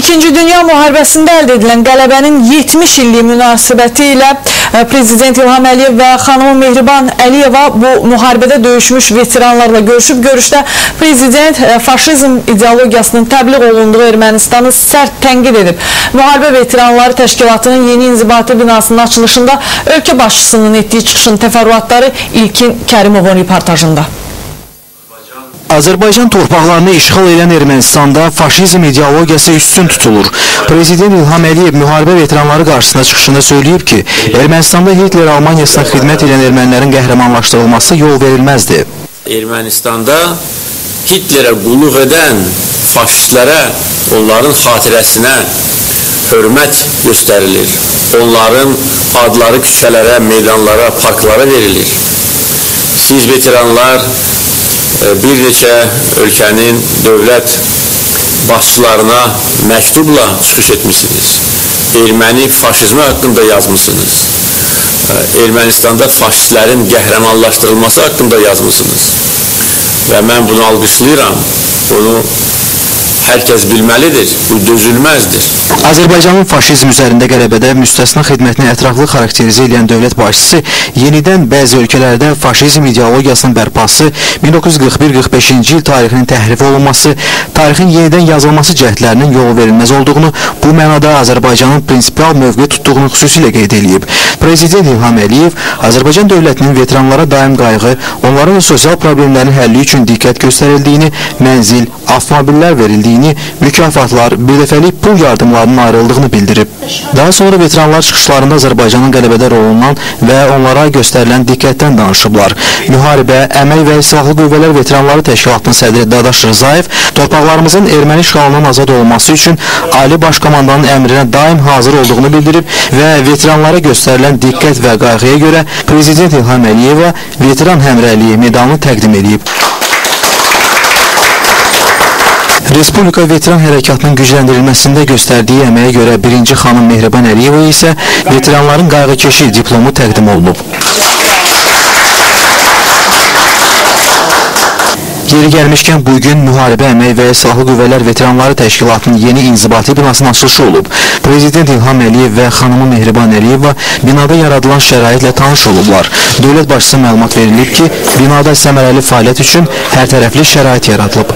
İkinci Dünya Müharibəsində əldə edilən qələbənin 70 illiyi münasibəti ilə Prezident İlham Əliyev və xanımı Mehriban Əliyeva bu müharibədə döyüşmüş veteranlarla görüşüb. Görüşdə Prezident faşizm ideologiyasının təbliğ olunduğu Ermənistanı sərt tənqid edib. Müharibə Veteranları Təşkilatının yeni inzibati binasının açılışında ölkə başçısının etdiyi çıxışın təfərrüatları İlkin Kərimovun reportajında. Azərbaycan torpaqlarını işğal edən Ermənistanda faşizm ideologiyası üstün tutulur. Prezident İlham Əliyev müharibə veteranları qarşısında çıxışında söyləyib ki, Ermənistanda Hitler Almaniyasına xidmət edən ermənilərin qəhrəmanlaşdırılması yol verilməzdi. Ermənistanda Hitlerə qulluq edən faşistlərə, onların xatirəsinə hörmət göstərilir. Onların adları küçələrə, meydanlara, parklara verilir. Siz veteranlar bir neçə ölkənin dövlət başçılarına məktubla çıxış etmişsiniz. Erməni faşizmi haqqında yazmışsınız. Ermənistanda faşistlərin qəhrəmanlaşdırılması haqqında yazmışsınız. Və mən bunu alqışlayıram. Bunu hər kəs bilməlidir. Bu dözülməzdir. Azərbaycanın faşizm üzərində qələbədə müstəsna xidmətini ətraflı xarakterizə edən dövlət başçısı yenidən bəzi ölkələrdə faşizm ideologiyasının bərpası, 1941-45-ci il tarixinin təhrif olunması, tarixin yenidən yazılması cəhdlərinin yol verilməz olduğunu, bu mənada Azərbaycanın prinsipal mövqe tutduğunu xüsusilə qeyd edib. Prezident İlham Əliyev Azərbaycan dövlətinin veteranlara daim qayğı, onların sosial problemlərin həlli üçün diqqət göstərildiyini, mənzil, avtomobillər verildiyini, mükafatlar, birdəfəlik pul yardımlarının ayrıldığını bildirib. Daha sonra veteranlar çıxışlarında Azərbaycanın qələbədə rolundan və onlara göstərilən diqqətdən danışıblar. Müharibə, Əmək və Silahlı Qüvvələr Veteranları Təşkilatının sədri Dadaş Rzayev torpaqlarımızın erməni işğalından azad olması üçün Ali Baş Komandanın əmrinə daim hazır olduğunu bildirib və veteranlara göstərilən diqqət və qayğıya görə Prezident İlham Əliyeva Veteran Həmrəyliyi medalını təqdim edib. Respublika Veteran Hərəkatının gücləndirilməsində göstərdiyi əməyə görə 1-ci xanım Mehriban Əliyeva isə veteranların qayğıkeşi diplomu təqdim olunub. Yeri gəlmişkən bugün Müharibə Əmək və Silahlı Qüvvələr Veteranları Təşkilatının yeni inzibati binasının açılışı olub. Prezident İlham Əliyev və xanımı Mehriban Əliyeva binada yaradılan şəraitlə tanış olublar. Dövlət başçısına məlumat verilib ki, binada səmərəli fəaliyyət üçün hər tərəfli şərait yaradılıb.